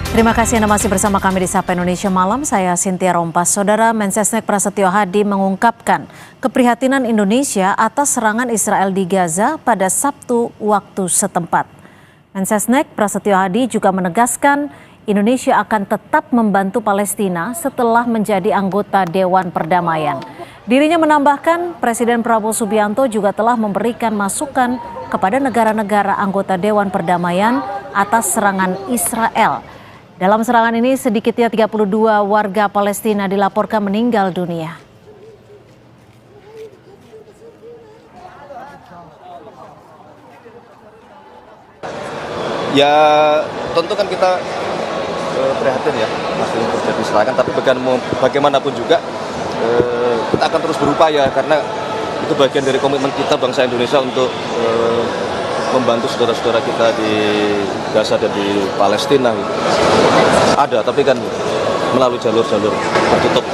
Terima kasih Anda masih bersama kami di Sapa Indonesia Malam. Saya Cynthia Rompas. Saudara Mensesnek Prasetyo Hadi mengungkapkan keprihatinan Indonesia atas serangan Israel di Gaza pada Sabtu waktu setempat. Mensesnek Prasetyo Hadi juga menegaskan Indonesia akan tetap membantu Palestina setelah menjadi anggota Dewan Perdamaian. Dirinya menambahkan Presiden Prabowo Subianto juga telah memberikan masukan kepada negara-negara anggota Dewan Perdamaian atas serangan Israel. Dalam serangan ini sedikitnya 32 warga Palestina dilaporkan meninggal dunia. Ya tentu kan kita prihatin ya masih terjadi serangan, tapi bagaimanapun juga kita akan terus berupaya karena itu bagian dari komitmen kita bangsa Indonesia untuk membantu saudara-saudara kita di Gaza dan di Palestina gitu. Ada, tapi kan melalui jalur-jalur tertutup.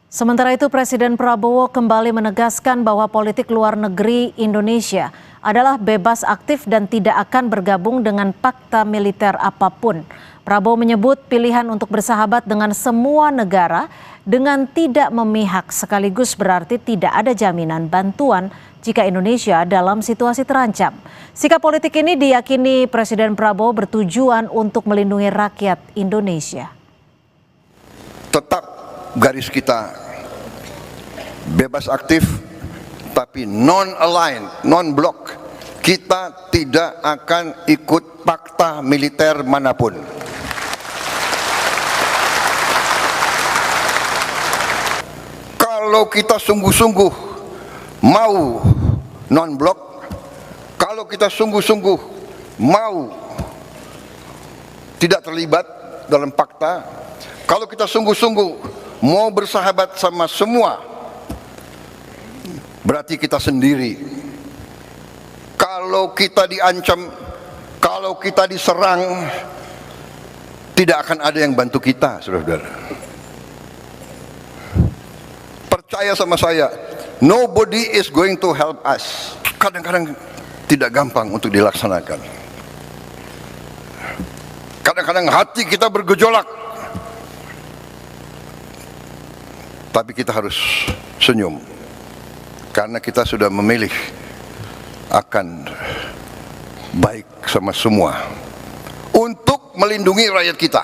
Sementara itu Presiden Prabowo kembali menegaskan bahwa politik luar negeri Indonesia adalah bebas aktif dan tidak akan bergabung dengan fakta militer apapun. Prabowo menyebut pilihan untuk bersahabat dengan semua negara dengan tidak memihak sekaligus berarti tidak ada jaminan bantuan jika Indonesia dalam situasi terancam. Sikap politik ini diyakini Presiden Prabowo bertujuan untuk melindungi rakyat Indonesia. Tetap garis kita bebas aktif tapi non-aligned, non-block. Kita tidak akan ikut fakta militer manapun. Kalau kita sungguh-sungguh mau non-blok, kalau kita sungguh-sungguh mau tidak terlibat dalam fakta, kalau kita sungguh-sungguh mau bersahabat sama semua, berarti kita sendiri. Kalau kita diancam, kalau kita diserang, tidak akan ada yang bantu kita, saudara-saudara. Percaya sama saya, nobody is going to help us. Kadang-kadang tidak gampang untuk dilaksanakan. Kadang-kadang hati kita bergejolak. Tapi kita harus senyum. Karena kita sudah memilih akan baik sama semua. Untuk melindungi rakyat kita.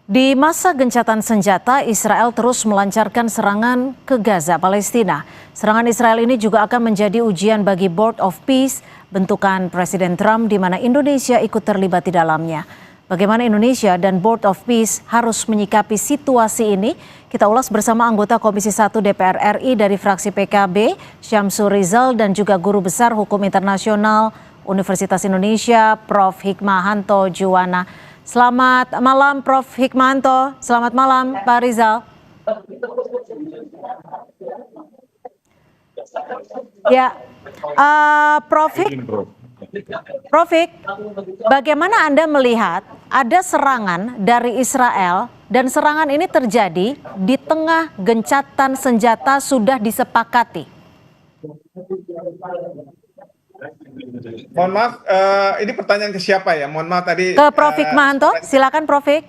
Di masa gencatan senjata, Israel terus melancarkan serangan ke Gaza, Palestina. Serangan Israel ini juga akan menjadi ujian bagi Board of Peace, bentukan Presiden Trump di mana Indonesia ikut terlibat di dalamnya. Bagaimana Indonesia dan Board of Peace harus menyikapi situasi ini? Kita ulas bersama anggota Komisi 1 DPR RI dari fraksi PKB, Syamsur Rizal, dan juga Guru Besar Hukum Internasional Universitas Indonesia, Prof. Hikmahanto Juwana. Selamat malam Prof. Hikmahanto, selamat malam Pak Rizal. Ya, Prof. Hik, bagaimana Anda melihat ada serangan dari Israel dan serangan ini terjadi di tengah gencatan senjata sudah disepakati? Mohon maaf, ini pertanyaan ke siapa ya? Mohon maaf tadi. Ke Prof. Hikmahanto, silakan Prof. Hik.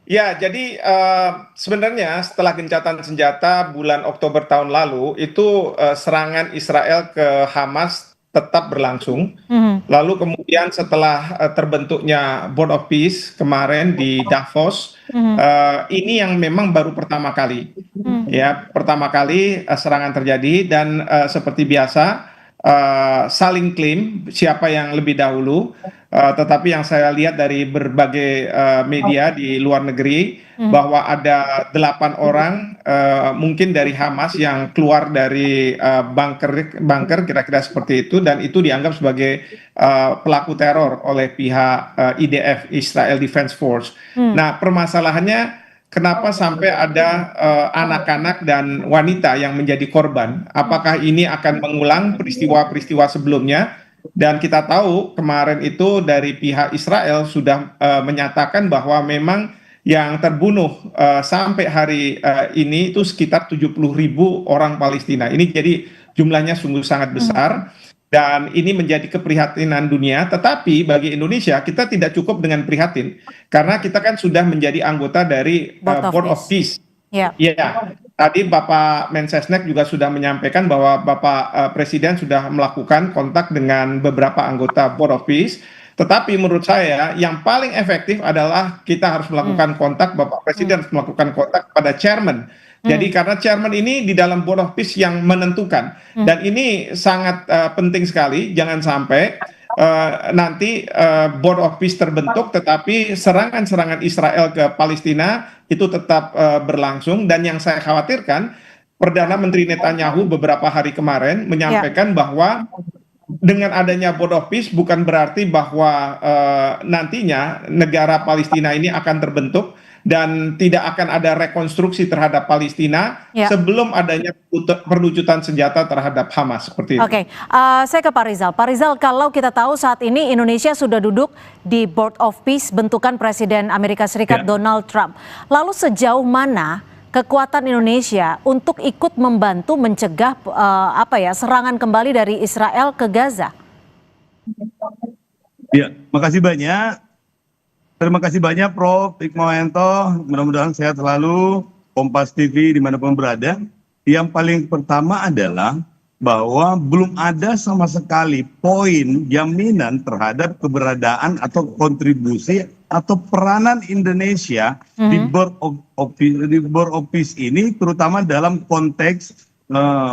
Ya, jadi sebenarnya setelah gencatan senjata bulan Oktober tahun lalu, itu serangan Israel ke Hamas tetap berlangsung. Lalu kemudian setelah terbentuknya Board of Peace kemarin di Davos, ini yang memang baru pertama kali. Ya, pertama kali serangan terjadi dan seperti biasa, saling klaim siapa yang lebih dahulu, tetapi yang saya lihat dari berbagai media di luar negeri bahwa ada 8 orang mungkin dari Hamas yang keluar dari bunker kira-kira seperti itu, dan itu dianggap sebagai pelaku teror oleh pihak IDF, Israel Defense Force. Nah, permasalahannya kenapa sampai ada anak-anak dan wanita yang menjadi korban? Apakah ini akan mengulang peristiwa-peristiwa sebelumnya? Dan kita tahu kemarin itu dari pihak Israel sudah menyatakan bahwa memang yang terbunuh sampai hari ini itu sekitar 70.000 orang Palestina. Ini jadi jumlahnya sungguh sangat besar. dan ini menjadi keprihatinan dunia. Tetapi bagi Indonesia kita tidak cukup dengan prihatin karena kita kan sudah menjadi anggota dari Board of Peace. Ya. Iya, tadi Bapak Mensesnek juga sudah menyampaikan bahwa Bapak Presiden sudah melakukan kontak dengan beberapa anggota Board of Peace. Tetapi menurut saya yang paling efektif adalah kita harus melakukan kontak, Bapak Presiden harus melakukan kontak kepada chairman. Jadi karena chairman ini di dalam Board of Peace yang menentukan, dan ini sangat penting sekali, jangan sampai nanti Board of Peace terbentuk tetapi serangan-serangan Israel ke Palestina itu tetap berlangsung. Dan yang saya khawatirkan, Perdana Menteri Netanyahu beberapa hari kemarin menyampaikan bahwa dengan adanya Board of Peace bukan berarti bahwa nantinya negara Palestina ini akan terbentuk dan tidak akan ada rekonstruksi terhadap Palestina sebelum adanya perlucutan senjata terhadap Hamas seperti itu. Oke, saya ke Pak Rizal. Pak Rizal, kalau kita tahu saat ini Indonesia sudah duduk di Board of Peace bentukan Presiden Amerika Serikat Donald Trump. Lalu sejauh mana kekuatan Indonesia untuk ikut membantu mencegah serangan kembali dari Israel ke Gaza? Ya, makasih banyak. Terima kasih banyak Prof. Hikmawanto, mudah-mudahan sehat selalu, Kompas TV dimanapun berada. Yang paling pertama adalah bahwa belum ada sama sekali poin jaminan terhadap keberadaan atau kontribusi atau peranan Indonesia di Board of Peace ini, terutama dalam konteks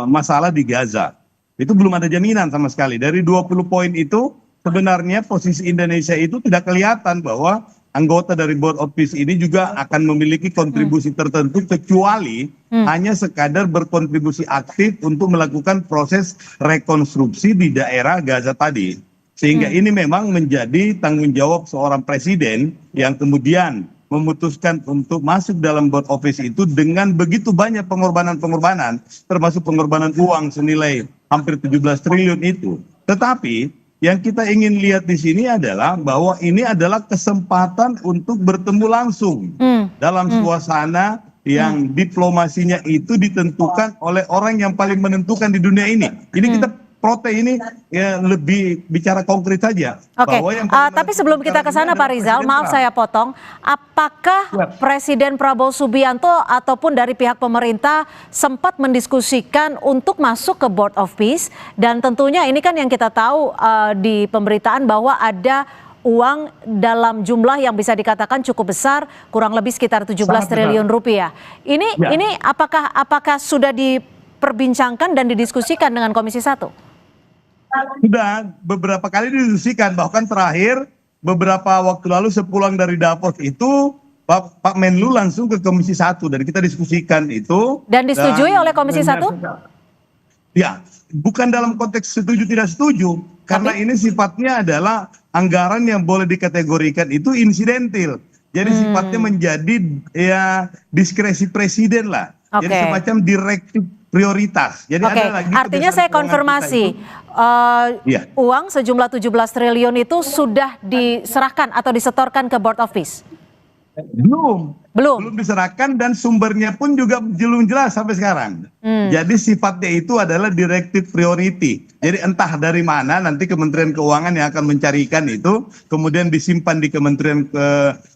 masalah di Gaza. Itu belum ada jaminan sama sekali. Dari 20 poin itu, sebenarnya posisi Indonesia itu tidak kelihatan bahwa anggota dari Board of Peace ini juga akan memiliki kontribusi tertentu kecuali hanya sekadar berkontribusi aktif untuk melakukan proses rekonstruksi di daerah Gaza tadi. Sehingga ini memang menjadi tanggung jawab seorang presiden yang kemudian memutuskan untuk masuk dalam Board of Peace itu dengan begitu banyak pengorbanan-pengorbanan, termasuk pengorbanan uang senilai hampir 17 triliun itu. Tetapi yang kita ingin lihat di sini adalah bahwa ini adalah kesempatan untuk bertemu langsung dalam suasana yang diplomasinya itu ditentukan oleh orang yang paling menentukan di dunia ini. Ini kita protes ini ya lebih bicara konkret saja. Oke, tapi sebelum kita ke sana Pak Rizal, maaf saya potong, apakah Presiden Prabowo Subianto ataupun dari pihak pemerintah sempat mendiskusikan untuk masuk ke Board of Peace? Dan tentunya ini kan yang kita tahu di pemberitaan bahwa ada uang dalam jumlah yang bisa dikatakan cukup besar, kurang lebih sekitar 17 triliun rupiah. Ini apakah sudah diperbincangkan dan didiskusikan dengan Komisi 1? Sudah beberapa kali didiskusikan, bahkan terakhir beberapa waktu lalu sepulang dari Davos itu Pak Menlu langsung ke Komisi 1 dan kita diskusikan itu. Dan disetujui oleh Komisi 1? Ya, bukan dalam konteks setuju tidak setuju, karena ini sifatnya adalah anggaran yang boleh dikategorikan itu insidentil. Jadi sifatnya menjadi ya diskresi presiden lah. Jadi semacam direktif prioritas. Jadi ada lagi artinya saya konfirmasi uang sejumlah 17 triliun itu sudah diserahkan atau disetorkan ke Board of Peace? Belum diserahkan dan sumbernya pun juga belum jelas sampai sekarang. Jadi sifatnya itu adalah direktif priority. Jadi entah dari mana nanti Kementerian Keuangan yang akan mencarikan itu, kemudian disimpan di Kementerian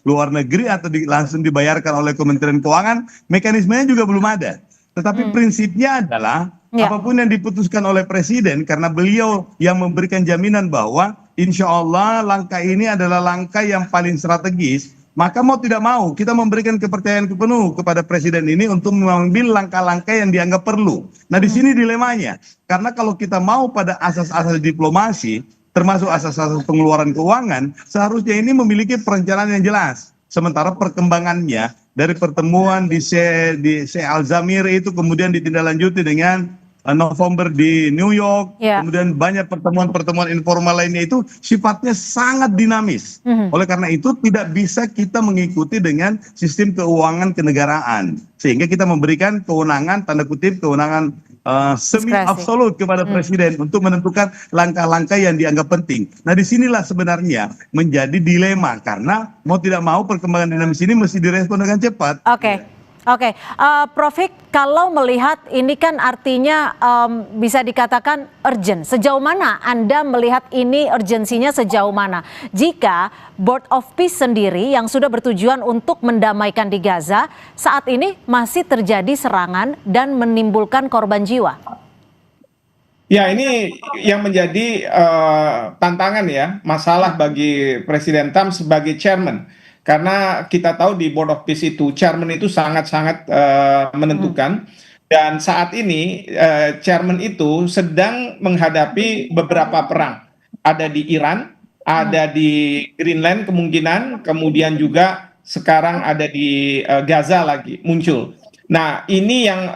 Luar Negeri atau langsung dibayarkan oleh Kementerian Keuangan. Mekanismenya juga belum ada. Tetapi prinsipnya adalah apapun yang diputuskan oleh Presiden, karena beliau yang memberikan jaminan bahwa insya Allah langkah ini adalah langkah yang paling strategis, maka mau tidak mau kita memberikan kepercayaan penuh kepada Presiden ini untuk mengambil langkah-langkah yang dianggap perlu. Nah di sini dilemanya, karena kalau kita mau pada asas-asas diplomasi, termasuk asas-asas pengeluaran keuangan, seharusnya ini memiliki perencanaan yang jelas. Sementara perkembangannya dari pertemuan di Sheikh Al-Zamir itu kemudian ditindaklanjuti dengan November di New York, kemudian banyak pertemuan-pertemuan informal lainnya itu sifatnya sangat dinamis. Oleh karena itu tidak bisa kita mengikuti dengan sistem keuangan kenegaraan. Sehingga kita memberikan kewenangan, tanda kutip, kewenangan semi absolut kepada Presiden untuk menentukan langkah-langkah yang dianggap penting. Nah disinilah sebenarnya menjadi dilema, karena mau tidak mau perkembangan dinamis ini mesti direspon dengan cepat. Oke, Prof Hik, kalau melihat ini kan artinya bisa dikatakan urgent. Sejauh mana Anda melihat ini urgensinya sejauh mana? Jika Board of Peace sendiri yang sudah bertujuan untuk mendamaikan di Gaza, saat ini masih terjadi serangan dan menimbulkan korban jiwa. Ya, ini yang menjadi tantangan ya, masalah bagi Presiden Trump sebagai chairman. Karena kita tahu di Board of Peace itu, chairman itu sangat-sangat menentukan. Dan saat ini chairman itu sedang menghadapi beberapa perang. Ada di Iran, ada di Greenland kemungkinan, kemudian juga sekarang ada di Gaza lagi muncul. Nah, ini yang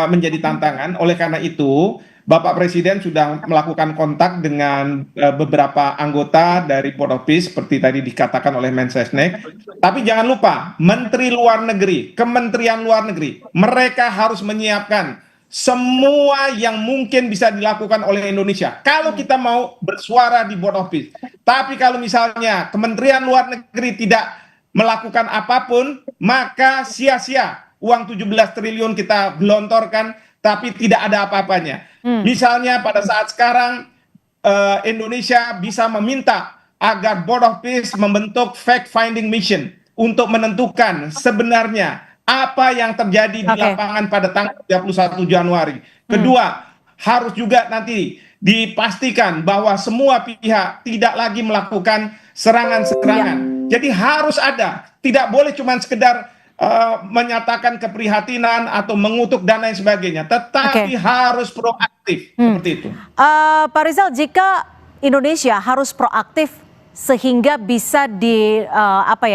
menjadi tantangan. Oleh karena itu, Bapak Presiden sudah melakukan kontak dengan beberapa anggota dari Board of Peace seperti tadi dikatakan oleh Mensesnek. Tapi jangan lupa, Menteri Luar Negeri, Kementerian Luar Negeri, mereka harus menyiapkan semua yang mungkin bisa dilakukan oleh Indonesia kalau kita mau bersuara di Board of Peace. Tapi kalau misalnya Kementerian Luar Negeri tidak melakukan apapun, maka sia-sia uang 17 triliun kita gelontorkan tapi tidak ada apa-apanya. Misalnya pada saat sekarang Indonesia bisa meminta agar Board of Peace membentuk fact-finding mission untuk menentukan sebenarnya apa yang terjadi di lapangan pada tanggal 31 Januari. Kedua, harus juga nanti dipastikan bahwa semua pihak tidak lagi melakukan serangan-serangan. Jadi harus ada, tidak boleh cuma sekedar menyatakan keprihatinan atau mengutuk dan lain sebagainya, tetapi harus proaktif seperti itu. Pak Rizal, jika Indonesia harus proaktif sehingga bisa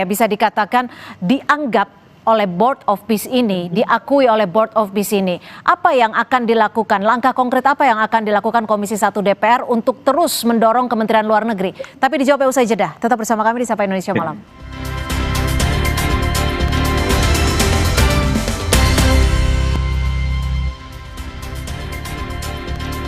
bisa dikatakan dianggap oleh Board of Peace ini, diakui oleh Board of Peace ini, apa yang akan dilakukan? Langkah konkret apa yang akan dilakukan Komisi 1 DPR untuk terus mendorong Kementerian Luar Negeri? Tapi dijawab usai jeda. Tetap bersama kami di Sapa Indonesia Malam.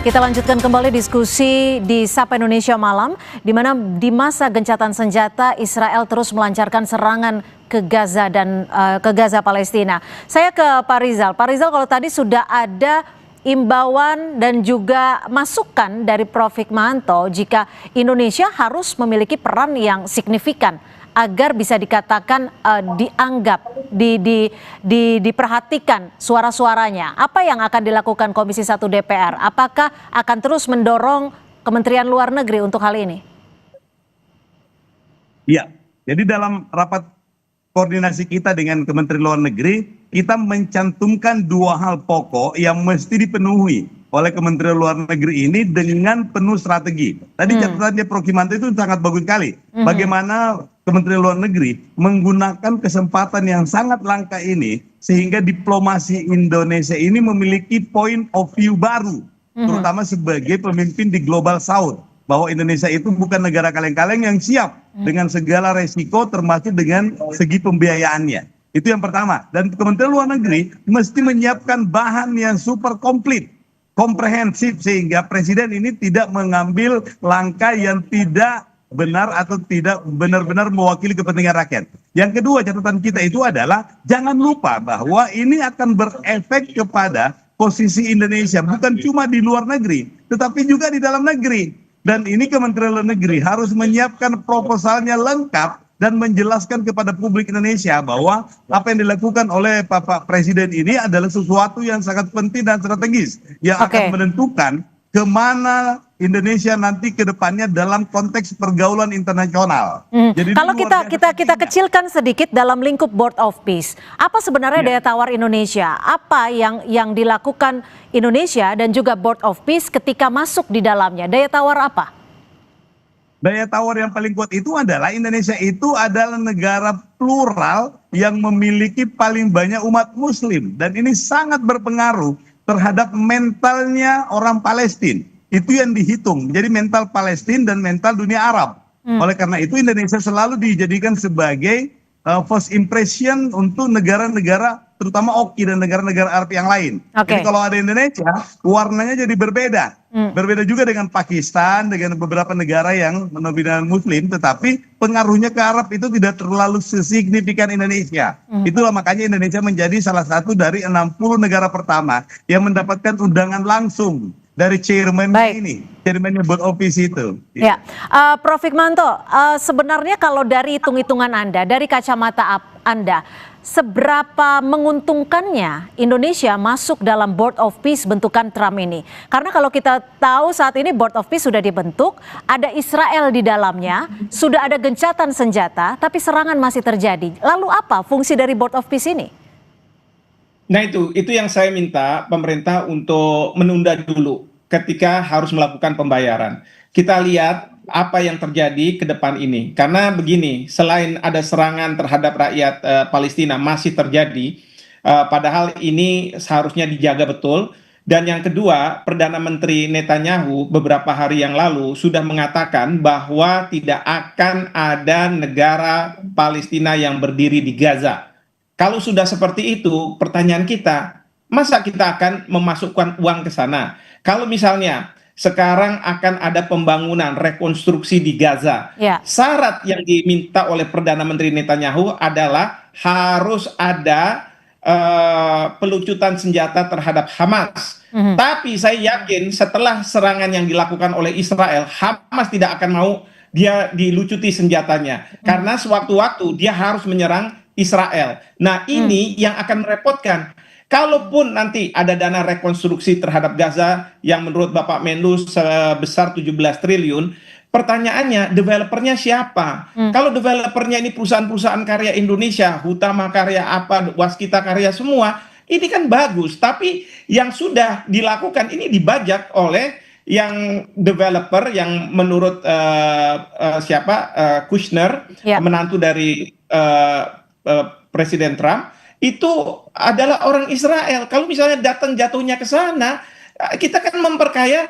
Kita lanjutkan kembali diskusi di Sapa Indonesia Malam, di mana di masa gencatan senjata Israel terus melancarkan serangan ke Gaza dan ke Gaza Palestina. Saya ke Pak Rizal. Pak Rizal, kalau tadi sudah ada imbauan dan juga masukan dari Prof Hikmahanto jika Indonesia harus memiliki peran yang signifikan agar bisa dikatakan dianggap, diperhatikan suara-suaranya. Apa yang akan dilakukan Komisi 1 DPR? Apakah akan terus mendorong Kementerian Luar Negeri untuk hal ini? Iya, jadi dalam rapat koordinasi kita dengan Kementerian Luar Negeri, kita mencantumkan dua hal pokok yang mesti dipenuhi oleh Kementerian Luar Negeri ini dengan penuh strategi. Tadi catatannya Prof Hikmahanto itu sangat bagus sekali. Bagaimana Kementerian Luar Negeri menggunakan kesempatan yang sangat langka ini sehingga diplomasi Indonesia ini memiliki point of view baru, terutama sebagai pemimpin di Global South, bahwa Indonesia itu bukan negara kaleng-kaleng yang siap dengan segala resiko termasuk dengan segi pembiayaannya. Itu yang pertama. Dan Kementerian Luar Negeri mesti menyiapkan bahan yang super komplit, komprehensif, sehingga presiden ini tidak mengambil langkah yang tidak benar atau tidak benar-benar mewakili kepentingan rakyat. Yang kedua, catatan kita itu adalah jangan lupa bahwa ini akan berefek kepada posisi Indonesia bukan cuma di luar negeri tetapi juga di dalam negeri. Dan ini Kementerian Luar Negeri harus menyiapkan proposalnya lengkap dan menjelaskan kepada publik Indonesia bahwa apa yang dilakukan oleh Bapak Presiden ini adalah sesuatu yang sangat penting dan strategis yang akan menentukan kemana Indonesia nanti ke depannya dalam konteks pergaulan internasional. Jadi kalau kita kecilkan sedikit dalam lingkup Board of Peace, apa sebenarnya daya tawar Indonesia? Apa yang dilakukan Indonesia dan juga Board of Peace ketika masuk di dalamnya? Daya tawar apa? Daya tawar yang paling kuat itu adalah Indonesia itu adalah negara plural yang memiliki paling banyak umat Muslim. Dan ini sangat berpengaruh terhadap mentalnya orang Palestina. Itu yang dihitung. Jadi mental Palestina dan mental dunia Arab. Oleh karena itu Indonesia selalu dijadikan sebagai first impression untuk negara-negara terutama Oki dan negara-negara Arab yang lain. Oke. Jadi kalau ada Indonesia, warnanya jadi berbeda. Berbeda juga dengan Pakistan, dengan beberapa negara yang mendominasi Muslim, tetapi pengaruhnya ke Arab itu tidak terlalu sesignifikan Indonesia. Itulah makanya Indonesia menjadi salah satu dari 60 negara pertama yang mendapatkan undangan langsung dari chairman-nya ini, chairman-nya board office itu. Ya, Prof. Hikmanto, sebenarnya kalau dari hitung-hitungan Anda, dari kacamata Anda, seberapa menguntungkannya Indonesia masuk dalam Board of Peace bentukan Trump ini? Karena kalau kita tahu saat ini Board of Peace sudah dibentuk, ada Israel di dalamnya, sudah ada gencatan senjata, tapi serangan masih terjadi. Lalu apa fungsi dari Board of Peace ini? Nah itu yang saya minta pemerintah untuk menunda dulu ketika harus melakukan pembayaran. Kita lihat apa yang terjadi ke depan ini. Karena begini, selain ada serangan terhadap rakyat Palestina masih terjadi, padahal ini seharusnya dijaga betul. Dan yang kedua, Perdana Menteri Netanyahu beberapa hari yang lalu sudah mengatakan bahwa tidak akan ada negara Palestina yang berdiri di Gaza. Kalau sudah seperti itu, pertanyaan kita, masa kita akan memasukkan uang ke sana? Kalau misalnya sekarang akan ada pembangunan rekonstruksi di Gaza, syarat yang diminta oleh Perdana Menteri Netanyahu adalah harus ada pelucutan senjata terhadap Hamas. Tapi saya yakin setelah serangan yang dilakukan oleh Israel, Hamas tidak akan mau dia dilucuti senjatanya, karena sewaktu-waktu dia harus menyerang Israel. Nah ini yang akan merepotkan. Kalaupun nanti ada dana rekonstruksi terhadap Gaza yang menurut Bapak Menlu sebesar 17 triliun, pertanyaannya developernya siapa? Kalau developernya ini perusahaan-perusahaan karya Indonesia, Hutama Karya apa, Waskita Karya semua, ini kan bagus. Tapi yang sudah dilakukan ini dibajak oleh yang developer yang menurut Kushner, menantu dari Presiden Trump, itu adalah orang Israel. Kalau misalnya datang jatuhnya ke sana, kita kan memperkaya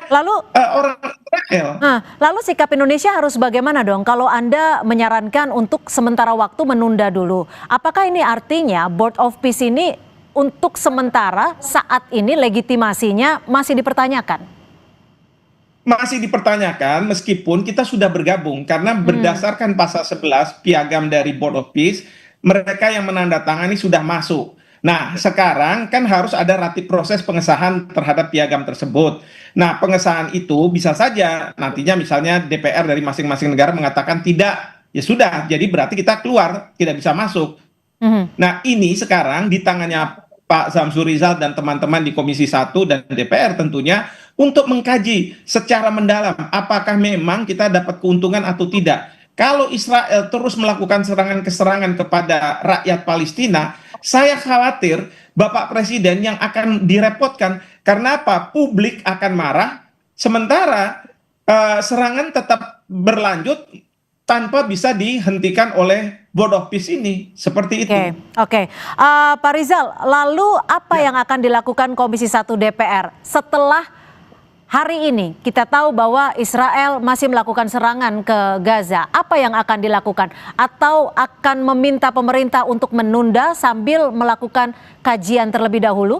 orang Israel. Lalu sikap Indonesia harus bagaimana dong? Kalau Anda menyarankan untuk sementara waktu menunda dulu, apakah ini artinya Board of Peace ini untuk sementara saat ini legitimasinya masih dipertanyakan? Masih dipertanyakan meskipun kita sudah bergabung, karena berdasarkan pasal 11 piagam dari Board of Peace, mereka yang menandatangani sudah masuk. Nah, sekarang kan harus ada proses pengesahan terhadap piagam tersebut. Nah, pengesahan itu bisa saja nantinya misalnya DPR dari masing-masing negara mengatakan tidak, ya sudah, jadi berarti kita keluar, tidak bisa masuk. Nah, ini sekarang di tangannya Pak Samsur Rizal dan teman-teman di Komisi 1 dan DPR tentunya untuk mengkaji secara mendalam apakah memang kita dapat keuntungan atau tidak. Kalau Israel terus melakukan serangan-keserangan kepada rakyat Palestina, saya khawatir Bapak Presiden yang akan direpotkan. Karena apa? Publik akan marah, sementara serangan tetap berlanjut tanpa bisa dihentikan oleh Board of Peace ini. Seperti itu. Oke. Pak Rizal, lalu apa yang akan dilakukan Komisi 1 DPR setelah hari ini kita tahu bahwa Israel masih melakukan serangan ke Gaza? Apa yang akan dilakukan? Atau akan meminta pemerintah untuk menunda sambil melakukan kajian terlebih dahulu?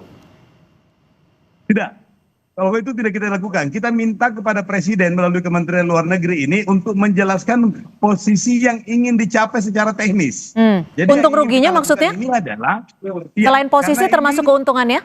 Tidak. Kalau itu tidak kita lakukan. Kita minta kepada Presiden melalui Kementerian Luar Negeri ini untuk menjelaskan posisi yang ingin dicapai secara teknis. Jadi untung ruginya maksudnya? Ini adalah selain posisi termasuk keuntungannya?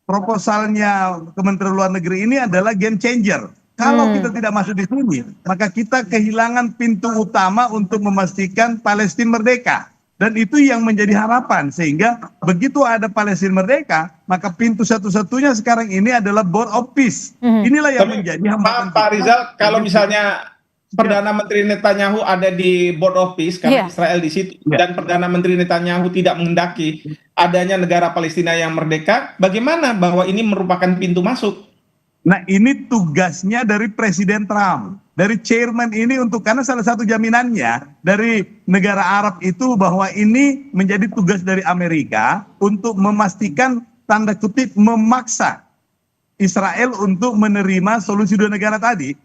Proposalnya Kementerian Luar Negeri ini adalah game changer. Kalau kita tidak masuk di sini, maka kita kehilangan pintu utama untuk memastikan Palestina merdeka. Dan itu yang menjadi harapan. Sehingga begitu ada Palestina merdeka, maka pintu satu-satunya sekarang ini adalah Board of Peace. Inilah yang menjadi hambatan. Pak Rizal, kalau misalnya Perdana Menteri Netanyahu ada di Board of Peace karena Israel di situ, dan Perdana Menteri Netanyahu tidak menghendaki adanya negara Palestina yang merdeka, bagaimana bahwa ini merupakan pintu masuk? Nah, ini tugasnya dari Presiden Trump, dari chairman ini untuk, karena salah satu jaminannya dari negara Arab itu bahwa ini menjadi tugas dari Amerika untuk memastikan tanda kutip memaksa Israel untuk menerima solusi dua negara tadi.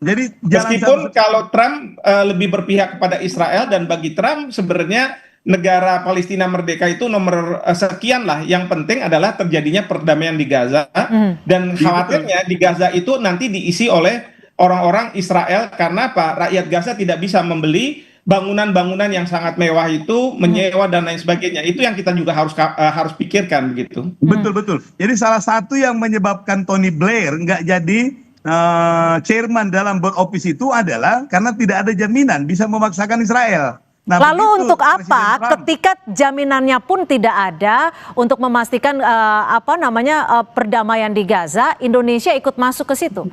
Jadi meskipun kalau Trump lebih berpihak kepada Israel, dan bagi Trump sebenarnya negara Palestina merdeka itu nomor sekian lah. Yang penting adalah terjadinya perdamaian di Gaza, dan khawatirnya di Gaza itu nanti diisi oleh orang-orang Israel. Karena apa? Rakyat Gaza tidak bisa membeli bangunan-bangunan yang sangat mewah itu, menyewa dan lain sebagainya. Itu yang kita juga harus pikirkan begitu. Betul. Jadi salah satu yang menyebabkan Tony Blair nggak jadi chairman dalam board office itu adalah karena tidak ada jaminan bisa memaksakan Israel. Nah, lalu untuk apa Trump, ketika jaminannya pun tidak ada untuk memastikan perdamaian di Gaza, Indonesia ikut masuk ke situ?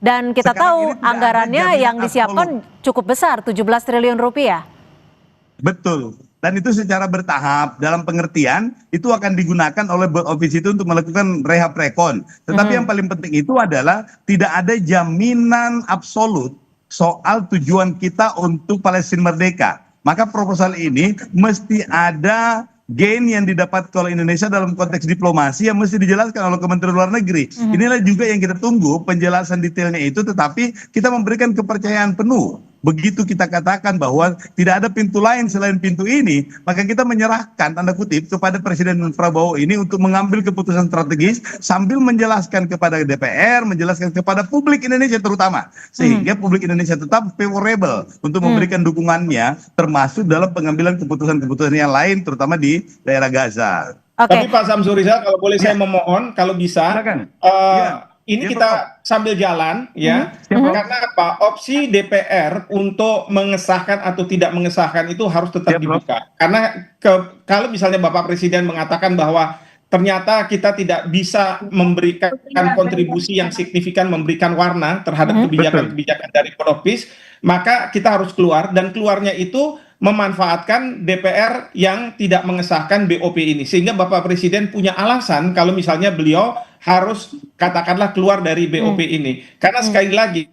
Dan kita tahu anggarannya yang disiapkan cukup besar, 17 triliun rupiah. Betul. Dan itu secara bertahap, dalam pengertian itu akan digunakan oleh board office itu untuk melakukan rehab rekon. Tetapi yang paling penting itu adalah tidak ada jaminan absolut soal tujuan kita untuk Palestina merdeka. Maka proposal ini mesti ada gain yang didapat oleh Indonesia dalam konteks diplomasi yang mesti dijelaskan oleh Kementerian Luar Negeri. Inilah juga yang kita tunggu penjelasan detailnya itu, tetapi kita memberikan kepercayaan penuh. Begitu kita katakan bahwa tidak ada pintu lain selain pintu ini, maka kita menyerahkan tanda kutip kepada Presiden Prabowo ini untuk mengambil keputusan strategis sambil menjelaskan kepada DPR, menjelaskan kepada publik Indonesia terutama, sehingga publik Indonesia tetap favorable untuk memberikan dukungannya, termasuk dalam pengambilan keputusan-keputusan yang lain, terutama di daerah Gaza. Tapi Pak Samsuri, kalau boleh saya memohon, kalau bisa, ini kita sambil jalan ya, karena apa? Opsi DPR untuk mengesahkan atau tidak mengesahkan itu harus tetap dibuka. Karena kalau misalnya Bapak Presiden mengatakan bahwa ternyata kita tidak bisa memberikan kontribusi yang signifikan, memberikan warna terhadap kebijakan-kebijakan dari Board of Peace, maka kita harus keluar, dan keluarnya itu memanfaatkan DPR yang tidak mengesahkan BOP ini, sehingga Bapak Presiden punya alasan kalau misalnya beliau harus katakanlah keluar dari BOP ini. Karena sekali lagi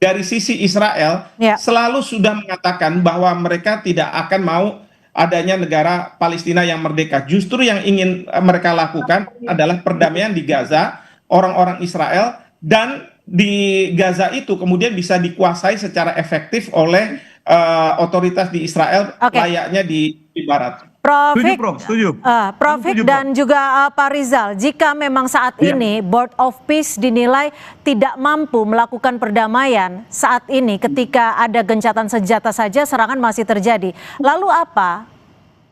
dari sisi Israel selalu sudah mengatakan bahwa mereka tidak akan mau adanya negara Palestina yang merdeka. Justru yang ingin mereka lakukan adalah perdamaian di Gaza, orang-orang Israel, dan di Gaza itu kemudian bisa dikuasai secara efektif oleh otoritas di Israel, layaknya di Barat. Prof. Dan juga Pak Rizal, jika memang saat ini Board of Peace dinilai tidak mampu melakukan perdamaian saat ini, ketika ada gencatan senjata saja serangan masih terjadi, lalu apa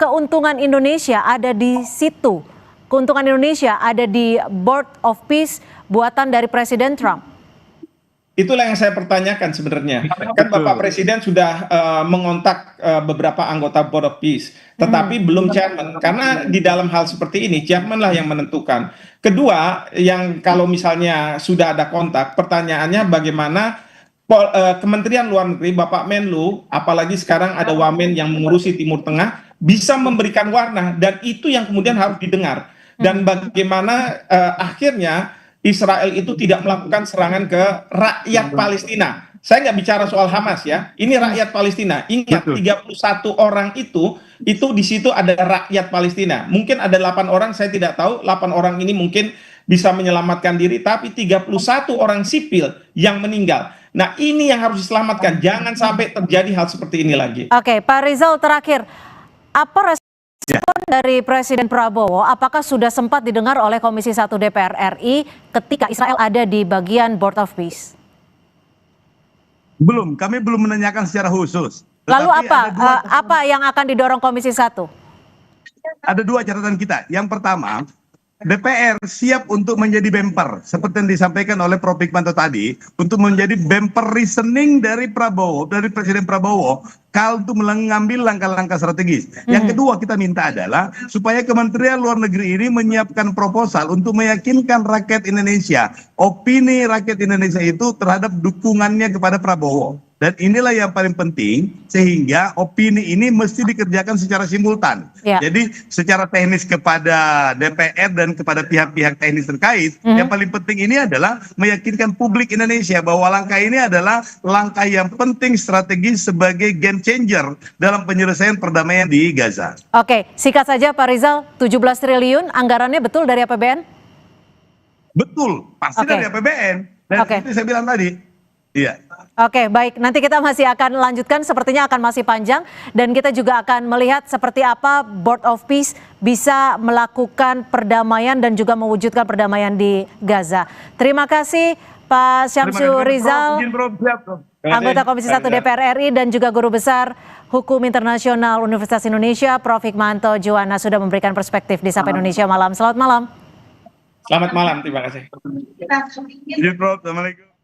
keuntungan Indonesia ada di situ? Keuntungan Indonesia ada di Board of Peace buatan dari Presiden Trump? Itulah yang saya pertanyakan sebenarnya. Kan Bapak Presiden sudah mengontak beberapa anggota Board of Peace, tetapi belum chairman. Karena di dalam hal seperti ini, chairman lah yang menentukan. Kedua, yang kalau misalnya sudah ada kontak, pertanyaannya bagaimana Kementerian Luar Negeri, Bapak Menlu, apalagi sekarang ada Wamen yang mengurusi Timur Tengah, bisa memberikan warna, dan itu yang kemudian harus didengar. Dan bagaimana akhirnya Israel itu tidak melakukan serangan ke rakyat Palestina. Saya nggak bicara soal Hamas ya, ini rakyat Palestina. Ingat, 31 orang itu di situ ada rakyat Palestina. Mungkin ada 8 orang, saya tidak tahu, 8 orang ini mungkin bisa menyelamatkan diri, tapi 31 orang sipil yang meninggal. Nah, ini yang harus diselamatkan, jangan sampai terjadi hal seperti ini lagi. Oke, Pak Rizal, terakhir, apa respon dari Presiden Prabowo, apakah sudah sempat didengar oleh Komisi 1 DPR RI ketika Israel ada di bagian Board of Peace? Belum, kami belum menanyakan secara khusus. Lalu apa yang akan didorong Komisi 1? Ada 2 catatan kita. Yang pertama, DPR siap untuk menjadi bumper, seperti yang disampaikan oleh Prof. Hikmanto tadi, untuk menjadi bumper reasoning dari Prabowo, dari Presiden Prabowo, kalau untuk mengambil langkah-langkah strategis. Yang kedua kita minta adalah supaya Kementerian Luar Negeri ini menyiapkan proposal untuk meyakinkan rakyat Indonesia, opini rakyat Indonesia itu terhadap dukungannya kepada Prabowo. Dan inilah yang paling penting, sehingga opini ini mesti dikerjakan secara simultan. Jadi secara teknis kepada DPR dan kepada pihak-pihak teknis terkait, yang paling penting ini adalah meyakinkan publik Indonesia bahwa langkah ini adalah langkah yang penting strategis sebagai game changer dalam penyelesaian perdamaian di Gaza. Oke, singkat saja Pak Rizal, 17 triliun anggarannya betul dari APBN? Betul, pasti dari APBN. Dan itu saya bilang tadi. Iya. Oke, baik. Nanti kita masih akan lanjutkan, sepertinya akan masih panjang. Dan kita juga akan melihat seperti apa Board of Peace bisa melakukan perdamaian dan juga mewujudkan perdamaian di Gaza. Terima kasih Pak Syamsu Rizal, anggota Komisi 1 DPR RI dan juga Guru Besar Hukum Internasional Universitas Indonesia, Prof. Hikmanto Juwana, sudah memberikan perspektif di Sapa Indonesia Malam. Selamat malam. Selamat malam, terima kasih. Prof. Assalamualaikum.